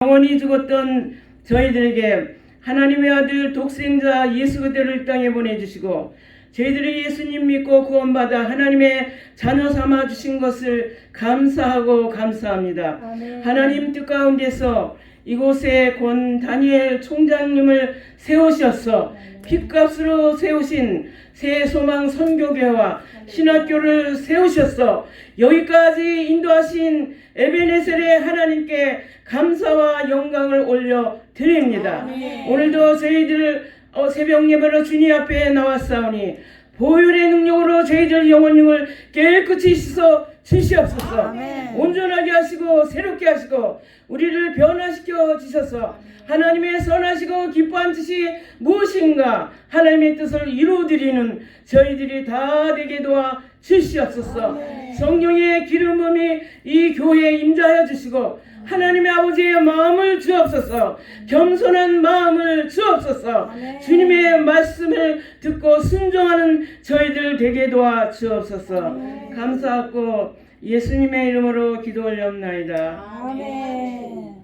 영원히 죽었던 저희들에게 하나님의 아들 독생자 예수 그대로를 이 땅에 보내주시고 저희들이 예수님 믿고 구원받아 하나님의 자녀 삼아 주신 것을 감사하고 감사합니다. 아멘. 하나님 뜻 가운데서 이곳에 권 다니엘 총장님을 세우셔서 핏값으로 세우신 새소망 선교회와 신학교를 세우셔서 여기까지 인도하신 에베네셀의 하나님께 감사와 영광을 올려 드립니다. 오늘도 저희들 새벽 예배로 주님 앞에 나왔사오니 보혈의 능력으로 저희들 영혼을 깨끗이 씻어 주시옵소서. 아멘. 온전하게 하시고 새롭게 하시고 우리를 변화시켜 주셔서 하나님의 선하시고 기뻐한 뜻이 무엇인가 하나님의 뜻을 이루어드리는 저희들이 다 되게 도와 주시옵소서. 아멘. 성령의 기름 부음이 이 교회에 임재하여 주시고 하나님의 아버지의 마음을 주옵소서. 겸손한 마음을 주옵소서. 아멘. 주님의 말씀을 듣고 순종하는 저희들 되게 도와 주옵소서. 아멘. 감사하고 예수님의 이름으로 기도 올려옵나이다. 아멘.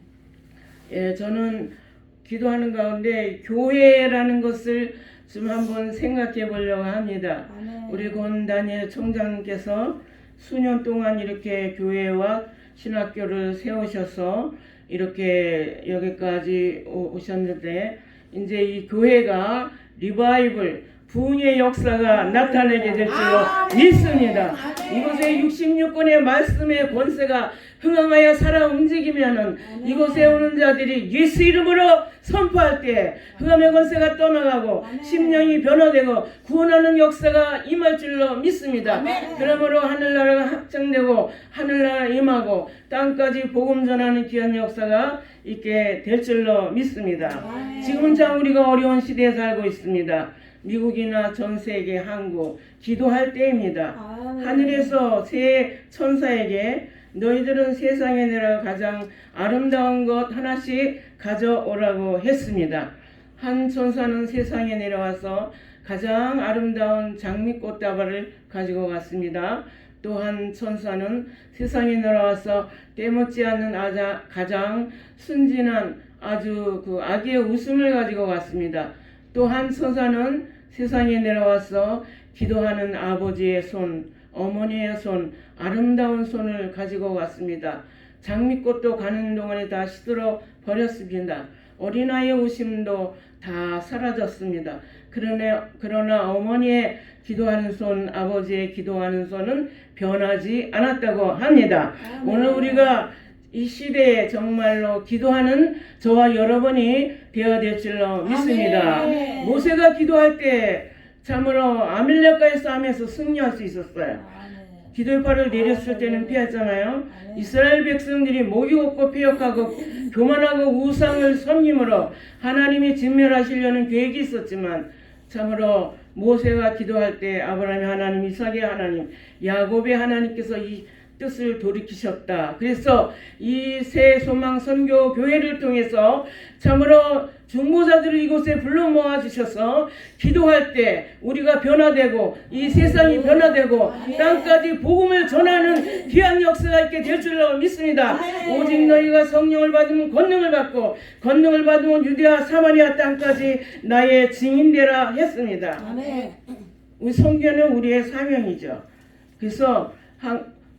예, 저는 기도하는 가운데 교회라는 것을 좀 한번 생각해 보려고 합니다. 아멘. 우리 권 다니엘 총장님께서 수년 동안 이렇게 교회와 신학교를 세우셔서 이렇게 여기까지 오셨는데 이제 이 교회가 리바이벌 부흥의 역사가 나타나게 될 줄로 믿습니다. 이곳에 66권의 말씀의 권세가 흥황하여 살아 움직이면은 이곳에 오는 자들이 예수 이름으로 선포할 때 흑암의 권세가 떠나가고 심령이 변화되고 구원하는 역사가 임할 줄로 믿습니다. 그러므로 하늘나라가 확장되고 하늘나라 임하고 땅까지 복음 전하는 귀한 역사가 있게 될 줄로 믿습니다. 지금은 참 우리가 어려운 시대에 살고 있습니다. 미국이나 전 세계, 한국 기도할 때입니다. 하늘에서 새 천사에게 너희들은 세상에 내려 가장 아름다운 것 하나씩 가져오라고 했습니다. 한 천사는 세상에 내려와서 가장 아름다운 장미꽃다발을 가지고 갔습니다. 또 한 천사는 세상에 내려와서 때묻지 않는 가장 순진한 아주 그 아기의 웃음을 가지고 갔습니다. 또 한 천사는 세상에 내려와서 기도하는 아버지의 손, 어머니의 손, 아름다운 손을 가지고 왔습니다. 장미꽃도 가는 동안에 다 시들어 버렸습니다. 어린아이의 웃음도 다 사라졌습니다. 그러나 어머니의 기도하는 손, 아버지의 기도하는 손은 변하지 않았다고 합니다. 오늘 우리가 이 시대에 정말로 기도하는 저와 여러분이 되어야 될 줄로 믿습니다. 아멘. 모세가 기도할 때 참으로 아밀렉과의 싸움에서 승리할 수 있었어요. 기도의 팔을 내렸을 때는 피했잖아요. 이스라엘 백성들이 목이 없고 폐역하고 교만하고 우상을 섬김으로 하나님이 진멸하시려는 계획이 있었지만 참으로 모세가 기도할 때 아브라함의 하나님, 이삭의 하나님, 야곱의 하나님께서 이 뜻을 돌이키셨다. 그래서 이 새 소망 선교 교회를 통해서 참으로 중보자들을 이곳에 불러 모아 주셔서 기도할 때 우리가 변화되고 이 세상이 변화되고 땅까지 복음을 전하는 귀한 역사가 있게 될 줄로 믿습니다. 오직 너희가 성령을 받으면 권능을 받고 권능을 받으면 유대와 사마리아 땅까지 나의 증인되라 했습니다. 우리 선교는 우리의 사명이죠. 그래서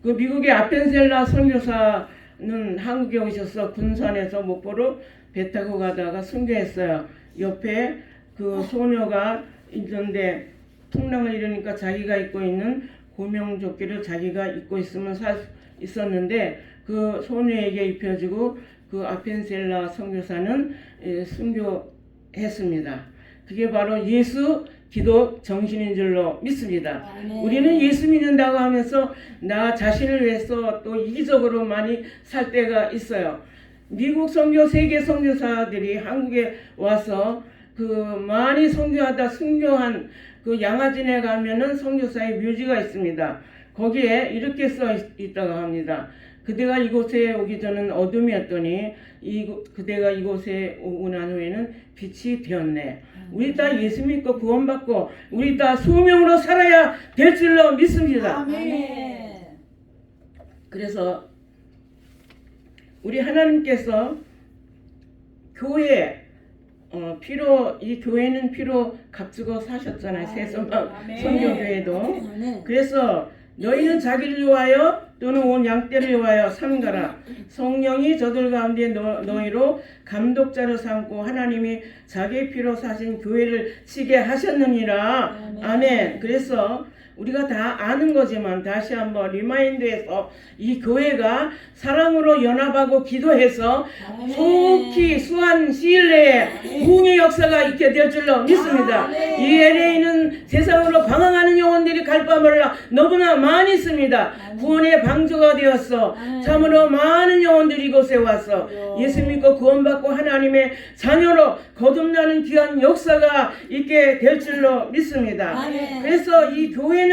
그 미국의 아펜셀라 선교사는 한국에 오셔서 군산에서 목포로 배 타고 가다가 순교했어요. 옆에 그 소녀가 있는데 풍랑을 일으니까 자기가 입고 있는 고명조끼를 자기가 입고 있으면 있었는데 그 소녀에게 입혀주고 그 아펜셀라 선교사는 순교했습니다. 그게 바로 예수 기도 정신인 줄로 믿습니다. 우리는 예수 믿는다고 하면서 나 자신을 위해서 또 이기적으로 많이 살 때가 있어요. 미국 선교 세계 선교사들이 한국에 와서 그 많이 선교하다 순교한 그 양화진에 가면은 선교사의 묘지가 있습니다. 거기에 이렇게 써 있다고 합니다. 그대가 이곳에 오기 전은 어둠이었더니 그대가 이곳에 오고 난 후에는 빛이 되었네. 우리 다 예수 믿고 구원받고 우리 다 소명으로 살아야 될 줄로 믿습니다. 그래서 우리 하나님께서 교회 피로 이 교회는 피로 값주고 사셨잖아요. 세서방 선교교회도. 그래서 너희는 자기를 위하여 또는 온 양떼를 위하여 삼가라. 성령이 저들 가운데 너희로 감독자로 삼고 하나님이 자기 피로 사신 교회를 치게 하셨느니라. 아멘. 그래서 우리가 다 아는 거지만 다시 한번 리마인드해서 이 교회가 사랑으로 연합하고 기도해서 속히 수한 시일 내에 부흥의 역사가 있게 될 줄로 믿습니다. 이 LA는 세상으로 방황하는 영혼들이 갈 바 몰라 너무나 많이 있습니다. 구원의 방주가 되었어. 참으로 많은 영혼들이 이곳에 와서 예수 믿고 구원받고 하나님의 자녀로 거듭나는 귀한 역사가 있게 될 줄로 믿습니다. 그래서 이 교회는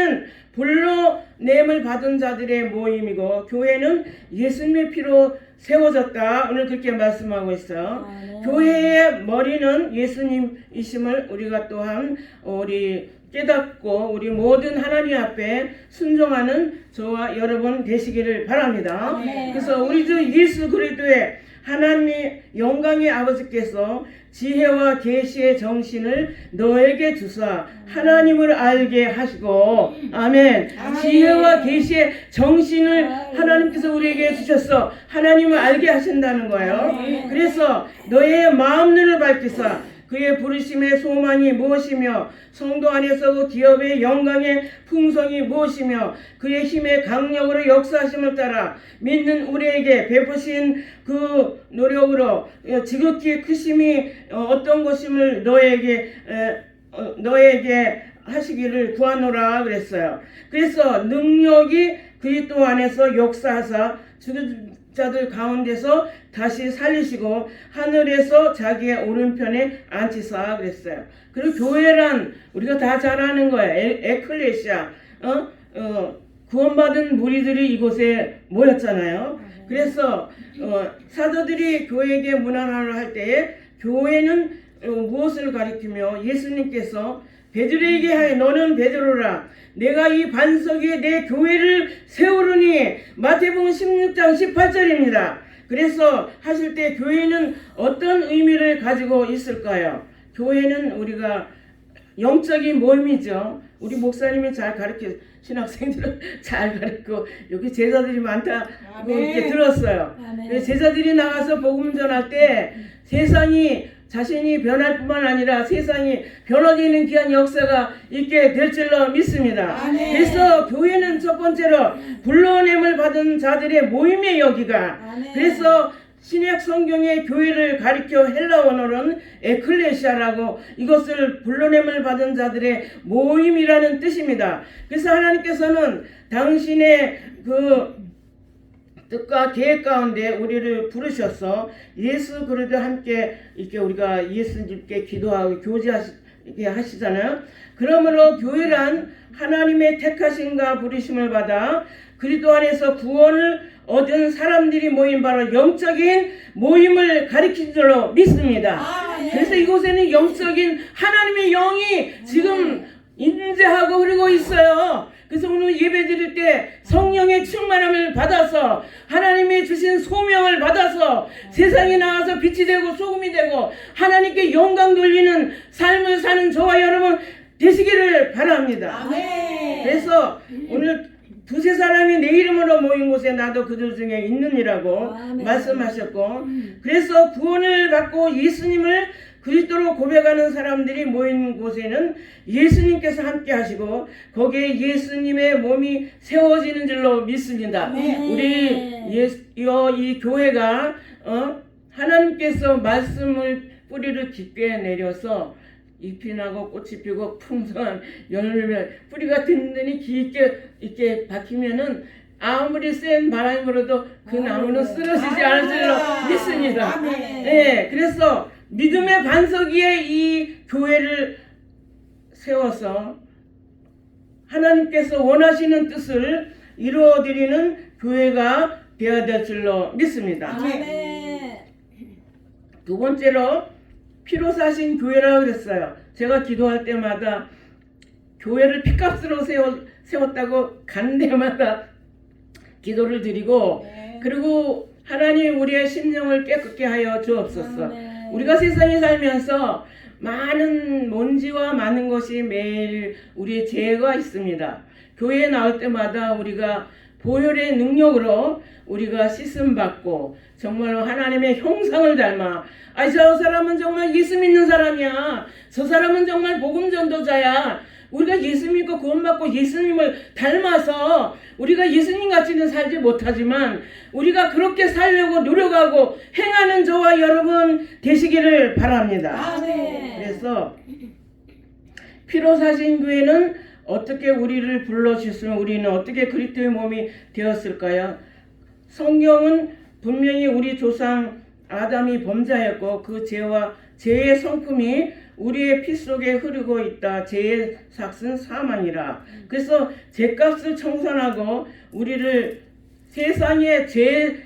불러냄을 받은 자들의 모임이고 교회는 예수님의 피로 세워졌다. 오늘 그렇게 말씀하고 있어. 교회의 머리는 예수님이심을 우리가 또한 우리 깨닫고 우리 모든 하나님 앞에 순종하는 저와 여러분 되시기를 바랍니다. 그래서 우리 주 예수 그리스도의 하나님 영광의 아버지께서 지혜와 계시의 정신을 너에게 주사 하나님을 알게 하시고 아멘. 지혜와 계시의 정신을 하나님께서 우리에게 주셔서 하나님을 알게 하신다는 거예요. 그래서 너의 마음 눈을 밝히사 그의 부르심의 소망이 무엇이며 성도 안에서 그 기업의 영광의 풍성이 무엇이며 그의 힘의 강력으로 역사하심을 따라 믿는 우리에게 베푸신 그 노력으로 지극히 크심이 어떤 것임을 너에게 하시기를 구하노라 그랬어요. 그래서 능력이 그리스도 안에서 역사하사 죽은 자들 가운데서 다시 살리시고 하늘에서 자기의 오른편에 앉히사 그랬어요. 그리고 교회란 우리가 다 잘 아는 거예요. 에클레시아 구원받은 무리들이 이곳에 모였잖아요. 그래서 사도들이 교회에게 문안을 할 때에 교회는 무엇을 가리키며 예수님께서 베드로에게 하여 너는 베드로라 내가 이 반석 위에 내 교회를 세우르니 마태복음 16장 18절입니다. 그래서 하실 때 교회는 어떤 의미를 가지고 있을까요? 교회는 우리가 영적인 모임이죠. 우리 목사님이 잘 가르쳐 신학생들은 잘 가르치고 여기 제자들이 많다고 이렇게 들었어요. 제자들이 나가서 복음 전할 때 세상이 자신이 변할 뿐만 아니라 세상이 변화되는 귀한 역사가 있게 될 줄로 믿습니다. 그래서 교회는 첫 번째로 불러냄을 받은 자들의 모임의 여기가 그래서 신약 성경의 교회를 가리켜 헬라 원어로는 에클레시아라고 이것을 불러냄을 받은 자들의 모임이라는 뜻입니다. 그래서 하나님께서는 당신의 그 뜻과 계획 가운데 우리를 부르셔서 예수 그리스도 함께 이렇게 우리가 예수님께 기도하고 교제하게 하시잖아요. 그러므로 교회란 하나님의 택하심과 부르심을 받아 그리스도 안에서 구원을 얻은 사람들이 모인 바로 영적인 모임을 가리킨 줄로 믿습니다. 그래서 이곳에는 영적인 하나님의 영이 지금 임재하고 흐르고 있어요. 그래서 오늘 예배 드릴 때 성령의 충만함을 받아서 하나님이 주신 소명을 받아서 세상에 나가서 빛이 되고 소금이 되고 하나님께 영광 돌리는 삶을 사는 저와 여러분 되시기를 바랍니다. 그래서 오늘 두세 사람이 내 이름으로 모인 곳에 나도 그들 중에 있느니라고 말씀하셨고 그래서 구원을 받고 예수님을 그리스도로 고백하는 사람들이 모인 곳에는 예수님께서 함께 하시고 거기에 예수님의 몸이 세워지는 줄로 믿습니다. 우리 이 교회가 하나님께서 말씀을 뿌리를 깊게 내려서 잎이 나고 꽃이 피고 풍성한 열매를 뿌리가 든든히 깊게 이렇게 박히면은 아무리 센 바람이 불어도 그 나무는 쓰러지지 않을 줄로 믿습니다. 네, 그래서 믿음의 반석 위에 이 교회를 세워서 하나님께서 원하시는 뜻을 이루어드리는 교회가 되어야 될 줄로 믿습니다. 두 번째로 피로 사신 교회라고 그랬어요. 제가 기도할 때마다 교회를 피값으로 세웠다고 간 데마다 기도를 드리고 그리고 하나님 우리의 심령을 깨끗게 하여 주옵소서. 우리가 세상에 살면서 많은 먼지와 많은 것이 매일 우리의 죄가 있습니다. 교회에 나올 때마다 우리가 보혈의 능력으로 우리가 씻음 받고 정말로 하나님의 형상을 닮아 저 사람은 정말 예수 믿는 사람이야. 저 사람은 정말 복음 전도자야. 우리가 예수 믿고 구원받고 예수님을 닮아서 우리가 예수님 같이는 살지 못하지만 우리가 그렇게 살려고 노력하고 행하는 저와 여러분 되시기를 바랍니다. 아멘. 그래서 피로 사신 교회는 어떻게 우리를 불러주시면 우리는 어떻게 그리스도의 몸이 되었을까요? 성경은 분명히 우리 조상 아담이 범죄하였고 그 죄의 성품이 우리의 피 속에 흐르고 있다. 죄의 삭은 사망이라. 그래서 죄값을 청산하고 우리를 세상의 죄에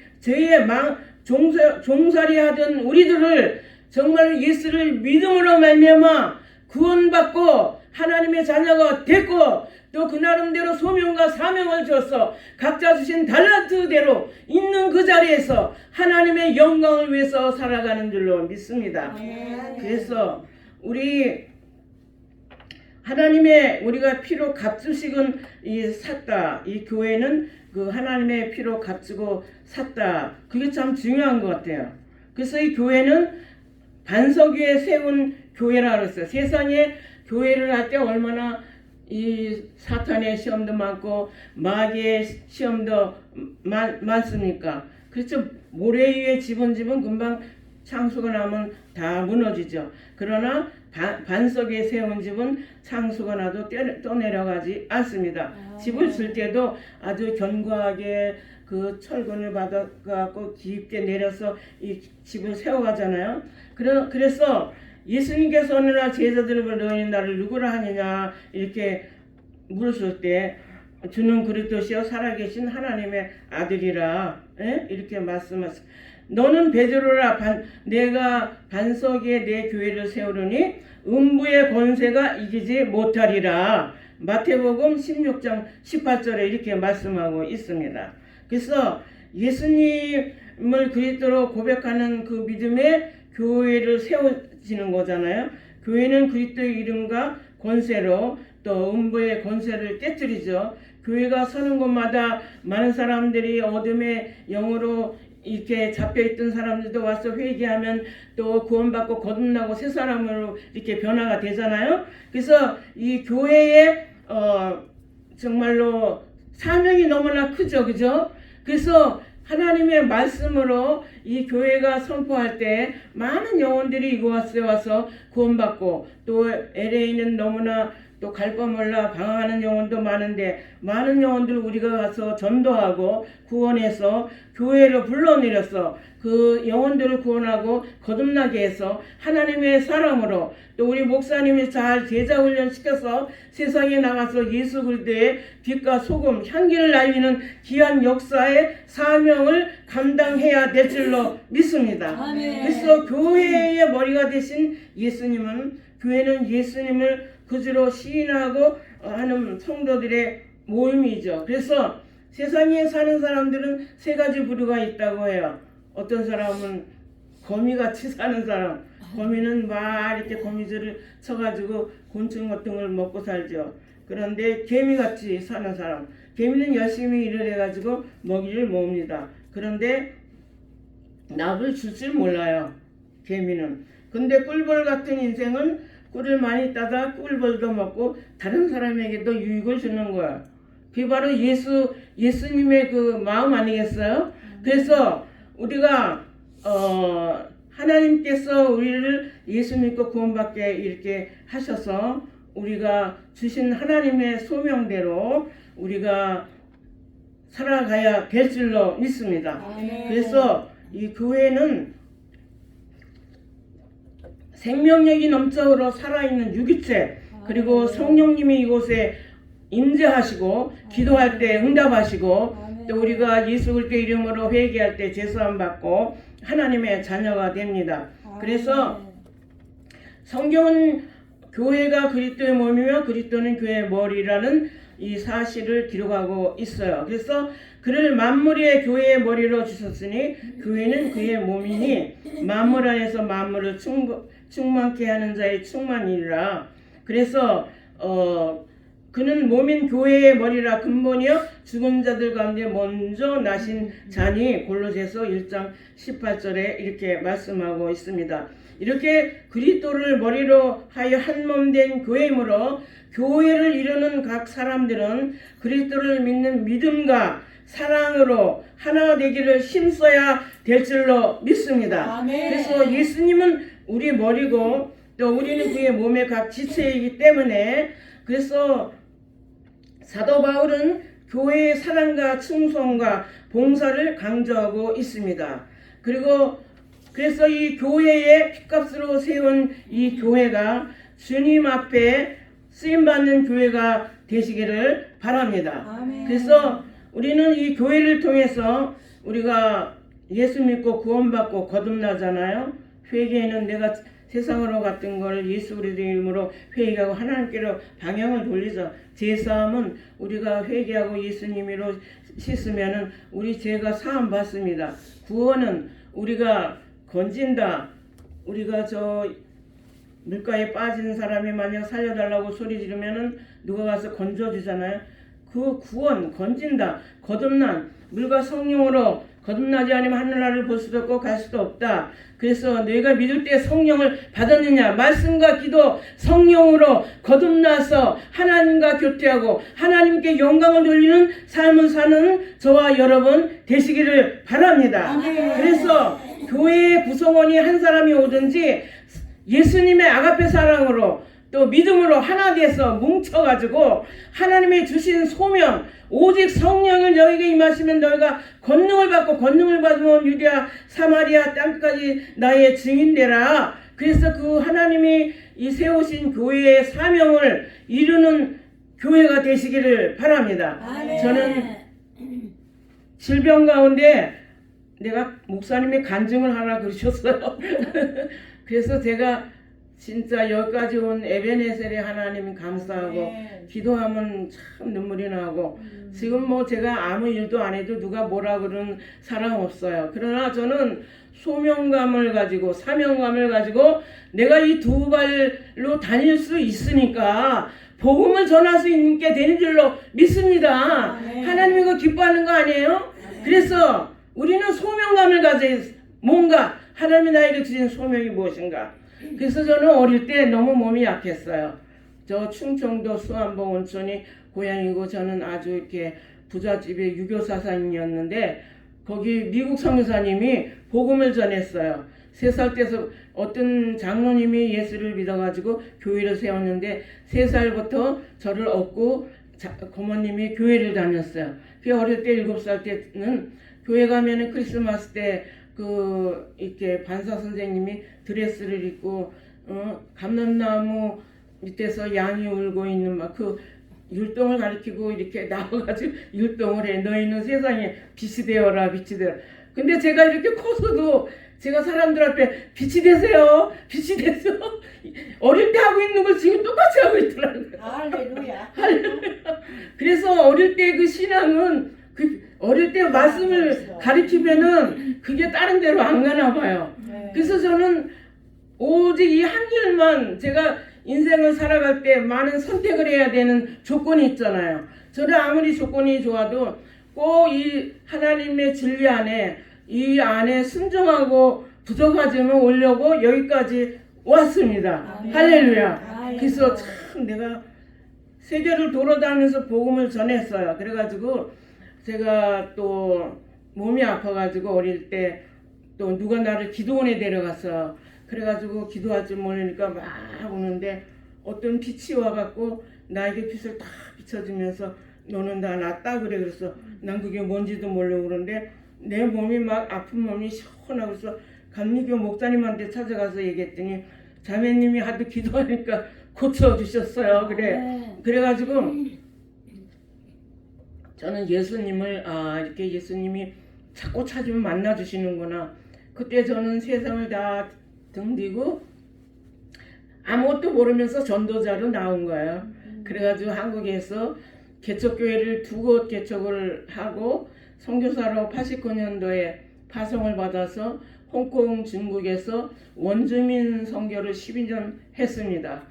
종살이하던 우리들을 정말 예수를 믿음으로 말미암아 구원받고 하나님의 자녀가 됐고 또 그 나름대로 소명과 사명을 줬어. 각자 주신 달란트대로 있는 그 자리에서 하나님의 영광을 위해서 살아가는 줄로 믿습니다. 그래서 우리 하나님의 우리가 피로 값주식은 샀다. 이 교회는 그 하나님의 피로 값주고 샀다. 그게 참 중요한 것 같아요. 그래서 이 교회는 반석 위에 세운 교회라 그랬어요. 세상에 교회를 할 때 얼마나 이 사탄의 시험도 많고 마귀의 시험도 많습니까? 그렇죠. 모래 위에 집은 금방 창수가 나면 다 무너지죠. 그러나 반석 위에 세운 집은 창수가 나도 떠내려가지 않습니다. 집을 질 때도 아주 견고하게 그 철근을 받아갖고 깊게 내려서 이 집을 세워가잖아요. 그래서 예수님께서 어느 날 제자들을 너희 나를 누구라 하느냐 이렇게 물으실 때 주는 그리스도시요 살아계신 하나님의 아들이라 이렇게 말씀하셨어요. 너는 베드로라 내가 반석 위에 내 교회를 세우려니 음부의 권세가 이기지 못하리라. 마태복음 16장 18절에 이렇게 말씀하고 있습니다. 그래서 예수님을 그리스도로 고백하는 그 믿음의 교회를 세워지는 거잖아요. 교회는 그리스도의 이름과 권세로 또 음부의 권세를 깨뜨리죠. 교회가 서는 곳마다 많은 사람들이 어둠의 영으로 이렇게 잡혀있던 사람들도 와서 회개하면 또 구원받고 거듭나고 새 사람으로 이렇게 변화가 되잖아요. 그래서 이 교회의 정말로 사명이 너무나 크죠. 그죠? 그래서 하나님의 말씀으로 이 교회가 선포할 때 많은 영혼들이 이곳에 와서 구원받고 또 LA는 너무나 또 갈 거 몰라 방황하는 영혼도 많은데 많은 영혼들 우리가 가서 전도하고 구원해서 교회로 불러내려서 그 영혼들을 구원하고 거듭나게 해서 하나님의 사람으로 또 우리 목사님이 잘 제자 훈련시켜서 세상에 나가서 예수 그리스도의 빛과 소금 향기를 날리는 귀한 역사의 사명을 감당해야 될 줄로 믿습니다. 아멘. 그래서 교회의 머리가 되신 예수님은 교회는 예수님을 그주로 시인하고 하는 성도들의 모임이죠. 그래서 세상에 사는 사람들은 세 가지 부류가 있다고 해요. 어떤 사람은 거미같이 사는 사람. 거미는 막 이렇게 거미줄을 쳐가지고 곤충 같은 걸 먹고 살죠. 그런데 개미같이 사는 사람. 개미는 열심히 일을 해가지고 먹이를 모읍니다. 그런데 납을 줄 줄 몰라요. 개미는. 근데 꿀벌 같은 인생은 꿀을 많이 따다 꿀벌도 먹고 다른 사람에게도 유익을 주는 거야. 그게 바로 예수님의 그 마음 아니겠어요? 그래서 우리가 하나님께서 우리를 예수 믿고 구원받게 이렇게 하셔서 우리가 주신 하나님의 소명대로 우리가 살아가야 될 줄로 믿습니다. 그래서 이 교회는 생명력이 넘쳐으로 살아있는 유기체 그리고 성령님이 이곳에 임재하시고 기도할 때 응답하시고 또 우리가 예수 그리스도 이름으로 회개할 때 죄사함 받고 하나님의 자녀가 됩니다. 그래서 성경은 교회가 그리스도의 몸이며 그리스도는 교회의 머리라는 이 사실을 기록하고 있어요. 그래서 그를 만물의 교회의 머리로 주셨으니 교회는 그의 몸이니 만물 안에서 만물을 충만케 하는 자의 충만이라. 그래서 그는 몸인 교회의 머리라. 근본이요 죽은 자들 가운데 먼저 나신 자니. 골로새서 1장 18절에 이렇게 말씀하고 있습니다. 이렇게 그리스도를 머리로 하여 한 몸 된 교회이므로 교회를 이루는 각 사람들은 그리스도를 믿는 믿음과 사랑으로 하나 되기를 힘써야 될 줄로 믿습니다. 아멘. 그래서 예수님은 우리 머리고 또 우리는 그의 몸의 각 지체이기 때문에, 그래서 사도 바울은 교회의 사랑과 충성과 봉사를 강조하고 있습니다. 그래서 이 교회의 핏값으로 세운 이 교회가 주님 앞에 쓰임받는 교회가 되시기를 바랍니다. 아멘. 그래서 우리는 이 교회를 통해서 우리가 예수 믿고 구원받고 거듭나잖아요. 회개는 내가 세상으로 갔던 걸 예수 그리스도의 이름으로 회개하고 하나님께로 방향을 돌리자. 제사함은 우리가 회개하고 예수님으로 씻으면은 우리 죄가 사함 받습니다. 구원은 우리가 건진다. 우리가 저 물가에 빠진 사람이 만약 살려달라고 소리 지르면은 누가 가서 건져주잖아요. 그 구원, 건진다. 거듭난 물과 성령으로 거듭나지 않으면 하늘나라를 볼 수도 없고 갈 수도 없다. 그래서 너희가 믿을 때 성령을 받았느냐? 말씀과 기도, 성령으로 거듭나서 하나님과 교제하고 하나님께 영광을 돌리는 삶을 사는 저와 여러분 되시기를 바랍니다. 아멘. 그래서 교회의 구성원이 한 사람이 오든지 예수님의 아가페 사랑으로 또 믿음으로 하나 돼서 뭉쳐가지고 하나님의 주신 소명, 오직 성령을 너에게 임하시면 너희가 권능을 받고 권능을 받으면 유대아 사마리아 땅까지 나의 증인되라. 그래서 그 하나님이 이 세우신 교회의 사명을 이루는 교회가 되시기를 바랍니다. 아멘. 저는 질병 가운데 내가 목사님이 간증을 하나 그러셨어요. 그래서 제가 진짜 여기까지 온 에베네셀의 하나님 감사하고 기도하면 참 눈물이 나고 지금 뭐 제가 아무 일도 안 해도 누가 뭐라 그러는 사람 없어요. 그러나 저는 소명감을 가지고 사명감을 가지고 내가 이 두 발로 다닐 수 있으니까 복음을 전할 수 있게 되는 줄로 믿습니다. 하나님이 그거 기뻐하는 거 아니에요? 그래서 우리는 소명감을 가져야 뭔가 하나님이 나에게 주신 소명이 무엇인가. 그래서 저는 어릴 때 너무 몸이 약했어요. 저 충청도 수안봉 온천이 고향이고 저는 아주 이렇게 부잣집의 유교사상이었는데 거기 미국 선교사님이 복음을 전했어요. 3살 때서 어떤 장로님이 예수를 믿어가지고 교회를 세웠는데 3살부터 저를 얻고 고모님이 교회를 다녔어요. 그 어릴 때 7살 때는 교회 가면은 크리스마스 때 이렇게 반사 선생님이 드레스를 입고 감람나무 밑에서 양이 울고 있는 막 그 율동을 가리키고 이렇게 나와가지고 율동을 해. 너희는 세상에 빛이 되어라, 빛이 되어라. 근데 제가 이렇게 커서도 제가 사람들 앞에 빛이 되세요, 빛이 되세요. 어릴 때 하고 있는 걸 지금 똑같이 하고 있더라고요. 할렐루야. 그래서 어릴 때 그 신앙은 어릴 때 말씀을 가리키면은 그게 다른 데로 안 가나 봐요. 그래서 저는 오직 이 한 길만, 제가 인생을 살아갈 때 많은 선택을 해야 되는 조건이 있잖아요. 저는 아무리 조건이 좋아도 꼭 이 하나님의 진리 안에 이 안에 순종하고 부족하지만 오려고 여기까지 왔습니다. 할렐루야. 그래서 참 내가 세계를 돌아다니면서 복음을 전했어요. 그래가지고 제가 또 몸이 아파가지고 어릴 때 또 누가 나를 기도원에 데려갔어. 그래가지고 기도할 줄 모르니까 막 오는데 어떤 빛이 와갖고 나에게 빛을 딱 비춰주면서 너는 다 낫다 그래. 그래서 난 그게 뭔지도 모르고 그러는데 내 몸이 막 아픈 몸이 시원하고 그래서 감리교 목사님한테 찾아가서 얘기했더니 자매님이 하도 기도하니까 고쳐주셨어요. 그래가지고 저는 예수님을 이렇게 예수님이 자꾸 찾으면 만나주시는구나. 그때 저는 세상을 다 등지고 아무것도 모르면서 전도자로 나온 거예요. 그래가지고 한국에서 개척교회를 2곳 개척을 하고 선교사로 89년도에 파송을 받아서 홍콩 중국에서 원주민 선교를 12년 했습니다.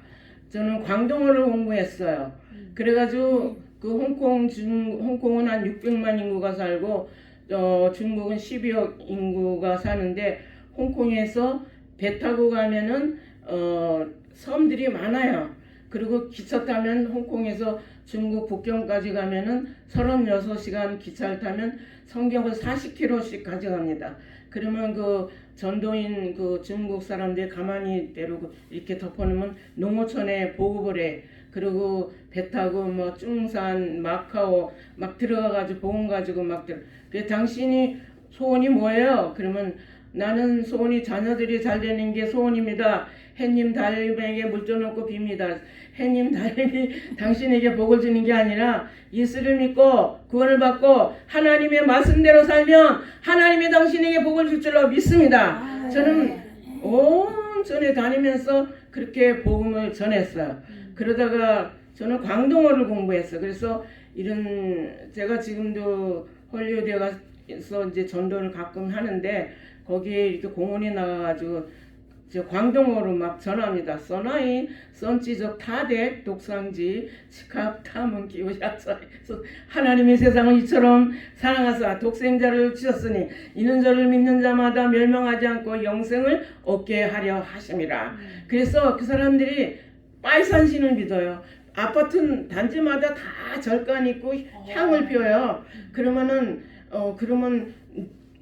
저는 광동어를 공부했어요. 그래가지고 그 홍콩은 한 600만 인구가 살고 중국은 12억 인구가 사는데 홍콩에서 배 타고 가면은 섬들이 많아요. 그리고 기차 타면 홍콩에서 중국 국경까지 가면은 36시간 기차를 타면 성경을 40km씩 가져갑니다. 그러면 그 전도인 그 중국 사람들 가만히 데리고 이렇게 덮어놓으면 농어촌에 보급을 해. 그리고 배 타고 뭐 중산, 마카오 막 들어가가지고 보험 가지고 막 들어. 그 당신이 소원이 뭐예요? 그러면 나는 소원이 자녀들이 잘 되는 게 소원입니다. 해님 달님에게 물 떠놓고 빕니다. 해님 달님이 당신에게 복을 주는 게 아니라 예수를 믿고 구원을 받고 하나님의 말씀대로 살면 하나님이 당신에게 복을 줄 줄로 믿습니다. 저는 온전히 다니면서 그렇게 복음을 전했어요. 그러다가 저는 광동어를 공부했어요. 그래서 이런 제가 지금도 헐리우드에 가서 이제 전도를 가끔 하는데 거기에 이렇게 공원에 나가가지고 저 광동어로 막 전합니다. 써나이 선지적 타덱 독상지 치캅 탐은 기우샤서 하나님의 세상을 이처럼 사랑하사 독생자를 주셨으니 이는 저를 믿는 자마다 멸망하지 않고 영생을 얻게 하려 하심이라. 그래서 그 사람들이 빠이산신을 믿어요. 아파트 단지마다 다 절간 있고 향을 피워요. 그러면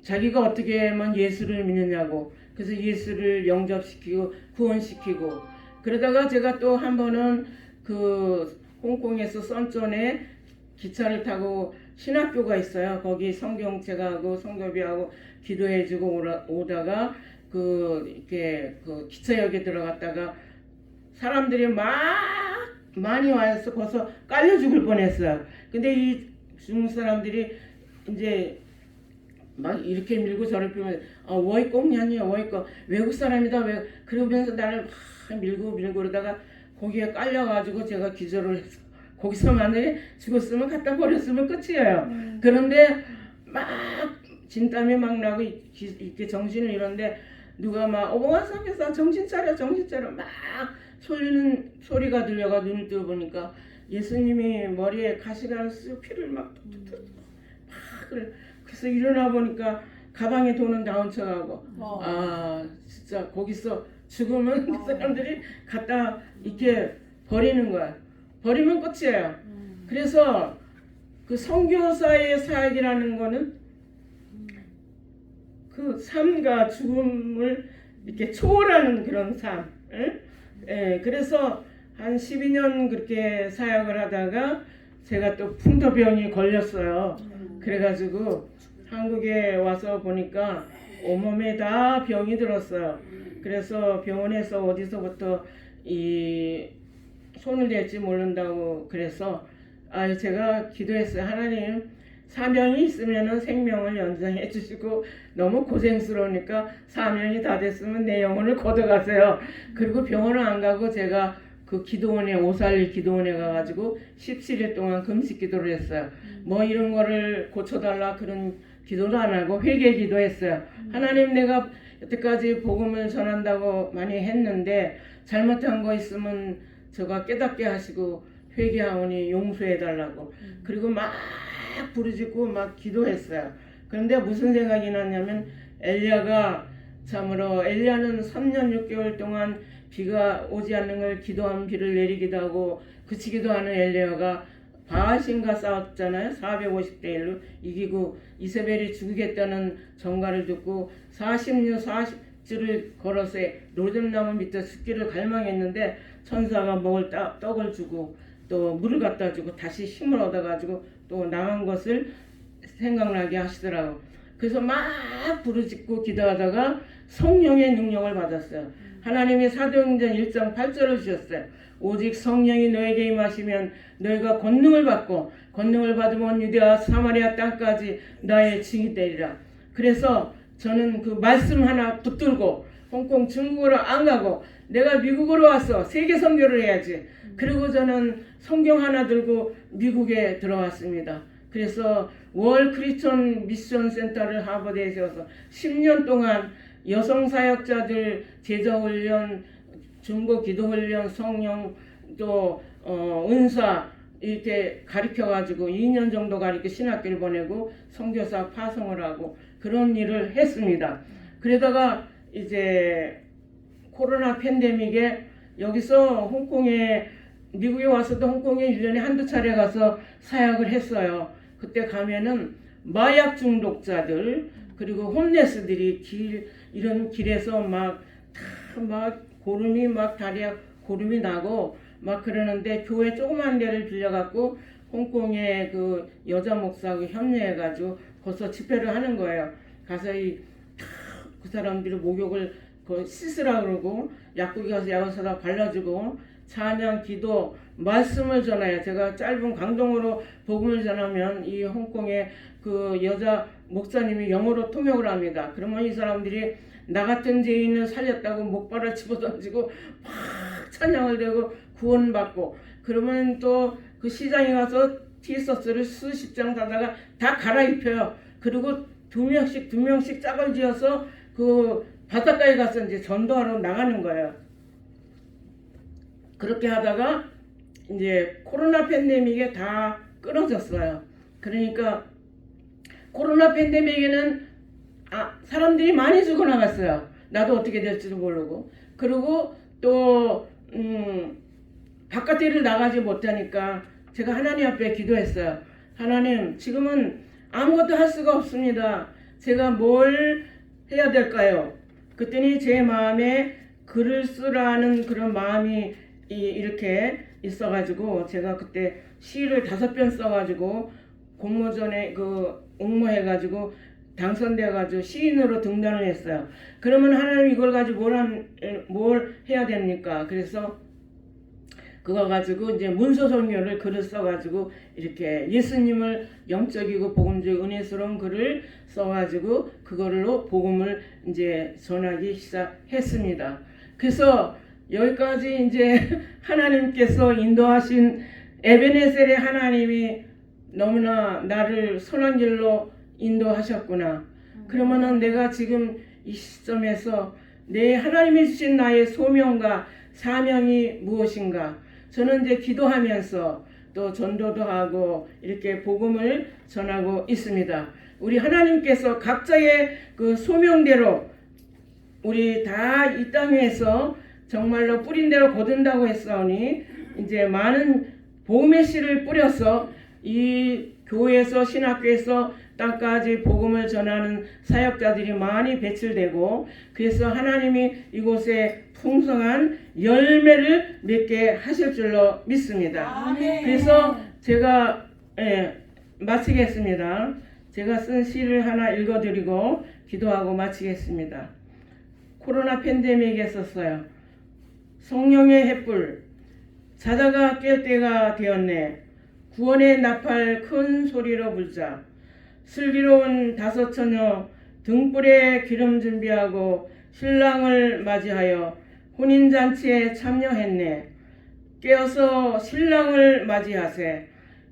자기가 어떻게 하면 예수를 믿느냐고. 그래서 예수를 영접시키고 구원시키고 그러다가 제가 또 한 번은 그 홍콩에서 선촌에 기차를 타고 신학교가 있어요. 거기 성경책하고 성교비하고 기도해주고 오다가 이렇게 그 기차역에 들어갔다가 사람들이 많이 와서 거기서 깔려 죽을 뻔했어요. 근데 이 중국 사람들이 이제 막 이렇게 밀고 저를 피면 워이꽁냐니 워이꽁 외국 사람이다 왜 그러면서 나를 막 밀고 그러다가 거기에 깔려가지고 제가 기절을 해서 거기서 만약에 죽었으면 갖다 버렸으면 끝이에요. 그런데 막 진땀이 막 나고 이렇게 정신을 잃었는데 누가 막 어머나 삼겹살 정신 차려 막 소리는 소리가 들려가 눈을 뜨보니까 예수님이 머리에 가시가 쓰고 피를 막 그래. 그래서 일어나 보니까 가방에 돈은 다 훔쳐가고 진짜 거기서 죽으면 그 사람들이 갖다 이렇게 버리는 거야. 버리면 끝이에요. 그래서 그 선교사의 사역이라는 거는 그 삶과 죽음을 이렇게 초월하는 그런 삶. 예, 그래서 한 12년 그렇게 사역을 하다가 제가 또 풍토병이 걸렸어요. 그래가지고 한국에 와서 보니까 온몸에 다 병이 들었어요. 그래서 병원에서 어디서부터 이 손을 댈지 모른다고 그래서 제가 기도했어요. 하나님 사명이 있으면 생명을 연장해 주시고 너무 고생스러우니까 사명이 다 됐으면 내 영혼을 걷어가세요. 그리고 병원을 안 가고 제가 그 기도원에 오살리 기도원에 가가지고 17일 동안 금식 기도를 했어요. 뭐 이런 거를 고쳐달라 그런 기도도 안 하고 회개 기도했어요. 하나님 내가 여태까지 복음을 전한다고 많이 했는데 잘못한 거 있으면 저가 깨닫게 하시고 회개하오니 용서해달라고. 그리고 막 부르짖고 막 기도했어요. 그런데 무슨 생각이 났냐면 엘리야가 참으로 엘리야는 3년 6개월 동안 비가 오지 않는 걸 기도하면 비를 내리기도 하고 그치기도 하는 엘리야가 바알신과 싸웠잖아요. 450대 1로 이기고 이세벨이 죽이겠다는 전가를 듣고 40년 40주를 걸어서 로뎀나무 밑에 죽기를 갈망했는데 천사가 먹을 떡을 주고 또 물을 갖다 주고 다시 힘을 얻어가지고 또 나간 것을 생각나게 하시더라고. 그래서 막 부르짖고 기도하다가 성령의 능력을 받았어요. 하나님이 사도행전 1장 8절을 주셨어요. 오직 성령이 너에게 임하시면 너희가 권능을 받고 권능을 받으면 유대와 사마리아 땅까지 나의 증이 되리라. 그래서 저는 그 말씀 하나 붙들고 홍콩 중국으로 안 가고 내가 미국으로 와서 세계 선교를 해야지. 그리고 저는 성경 하나 들고 미국에 들어왔습니다. 그래서 월 크리스천 미션 센터를 하버드에 세워서 10년 동안 여성 사역자들 제자 훈련, 중보 기도 훈련, 성령 또 은사 이렇게 가르쳐 가지고 2년 정도 가르쳐 신학교를 보내고 선교사 파송을 하고 그런 일을 했습니다. 그러다가 이제 코로나 팬데믹에 여기서 홍콩에 미국에 와서도 홍콩에 1년에 한두 차례 가서 사역을 했어요. 그때 가면은 마약 중독자들 그리고 홈레스들이 이런 길에서 막 고름이 막 다리에 고름이 나고 막 그러는데 교회 조그만 데를 빌려갖고 홍콩의 그 여자 목사하고 협력해가지고 거기서 집회를 하는 거예요. 가서 그 사람들이 목욕을 씻으라 그러고 약국에 가서 약을 사다 발라주고 찬양, 기도, 말씀을 전해요. 제가 짧은 강동으로 복음을 전하면 이 홍콩의 그 여자 목사님이 영어로 통역을 합니다. 그러면 이 사람들이 나 같은 죄인을 살렸다고 목발을 집어던지고 막 찬양을 대고 구원받고 그러면 또 그 시장에 가서 티셔츠를 수십 장 사다가 다 갈아입혀요. 그리고 두 명씩 짝을 지어서 그 바닷가에 가서 이제 전도하러 나가는 거예요. 그렇게 하다가 이제 코로나 팬데믹에 다 끊어졌어요. 그러니까 코로나 팬데믹에는 사람들이 많이 죽어나갔어요. 나도 어떻게 될지도 모르고. 그리고 또 바깥에를 나가지 못하니까 제가 하나님 앞에 기도했어요. 하나님, 지금은 아무것도 할 수가 없습니다. 제가 뭘 해야 될까요? 그랬더니 제 마음에 글을 쓰라는 그런 마음이 이렇게 있어가지고 제가 그때 시를 5편 써가지고 공모전에 응모해가지고 당선돼가지고 시인으로 등단을 했어요. 그러면 하나님 이걸 가지고 뭘 해야 됩니까? 그래서 그거 가지고 이제 문서성교를 글을 써가지고 이렇게 예수님을 영적이고 복음적 은혜스러운 글을 써가지고 그걸로 복음을 이제 전하기 시작했습니다. 그래서 여기까지 이제 하나님께서 인도하신 에베네셀의 하나님이 너무나 나를 선한 길로 인도하셨구나. 그러면은 내가 지금 이 시점에서 내 하나님이 주신 나의 소명과 사명이 무엇인가? 저는 이제 기도하면서 또 전도도 하고 이렇게 복음을 전하고 있습니다. 우리 하나님께서 각자의 그 소명대로 우리 다 이 땅에서 정말로 뿌린 대로 거둔다고 했사오니 이제 많은 복음의 씨를 뿌려서 이 교회에서 신학교에서 땅까지 복음을 전하는 사역자들이 많이 배출되고 그래서 하나님이 이곳에 풍성한 열매를 맺게 하실 줄로 믿습니다. 아멘. 그래서 제가 마치겠습니다. 제가 쓴 시를 하나 읽어드리고 기도하고 마치겠습니다. 코로나 팬데믹에 썼어요. 성령의 횃불 자다가 깰 때가 되었네. 구원의 나팔 큰 소리로 불자. 슬기로운 5 처녀 등불에 기름 준비하고 신랑을 맞이하여 혼인잔치에 참여했네. 깨어서 신랑을 맞이하세.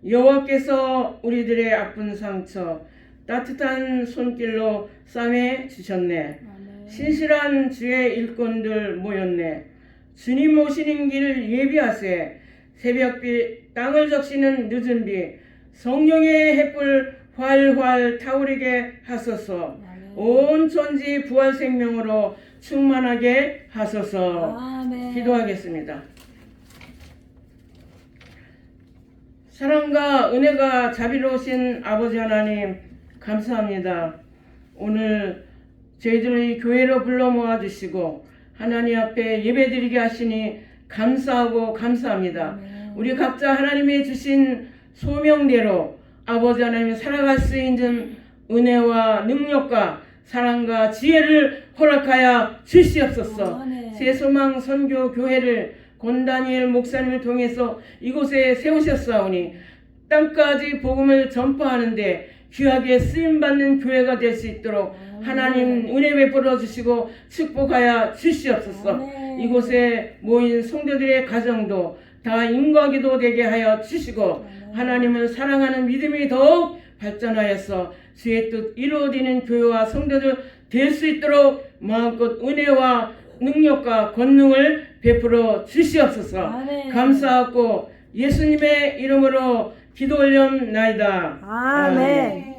여호와께서 우리들의 아픈 상처 따뜻한 손길로 싸매 주셨네. 신실한 주의 일꾼들 모였네. 주님 오시는 길 예비하세. 새벽비 땅을 적시는 늦은 비 성령의 햇불 활활 타오르게 하소서. 온 천지 부활 생명으로 충만하게 하소서. 아멘. 기도하겠습니다. 사랑과 은혜가 자비로우신 아버지 하나님 감사합니다. 오늘 저희들의 교회로 불러 모아주시고 하나님 앞에 예배드리게 하시니 감사하고 감사합니다. 우리 각자 하나님이 주신 소명대로 아버지 하나님이 살아갈 수 있는 은혜와 능력과 사랑과 지혜를 허락하여 주시옵소서. 새소망 선교 교회를 권다니엘 목사님을 통해서 이곳에 세우셨사오니 땅까지 복음을 전파하는데 귀하게 쓰임받는 교회가 될 수 있도록 하나님 은혜 베풀어 주시고 축복하여 주시옵소서. 이곳에 모인 성도들의 가정도 다 인과기도 되게 하여 주시고 하나님을 사랑하는 믿음이 더욱 발전하여서 주의 뜻 이루어지는 교회와 성도들 될 수 있도록 마음껏 은혜와 능력과 권능을 베풀어 주시옵소서. 아멘. 감사하고 예수님의 이름으로 기도 올렸나이다. 아멘.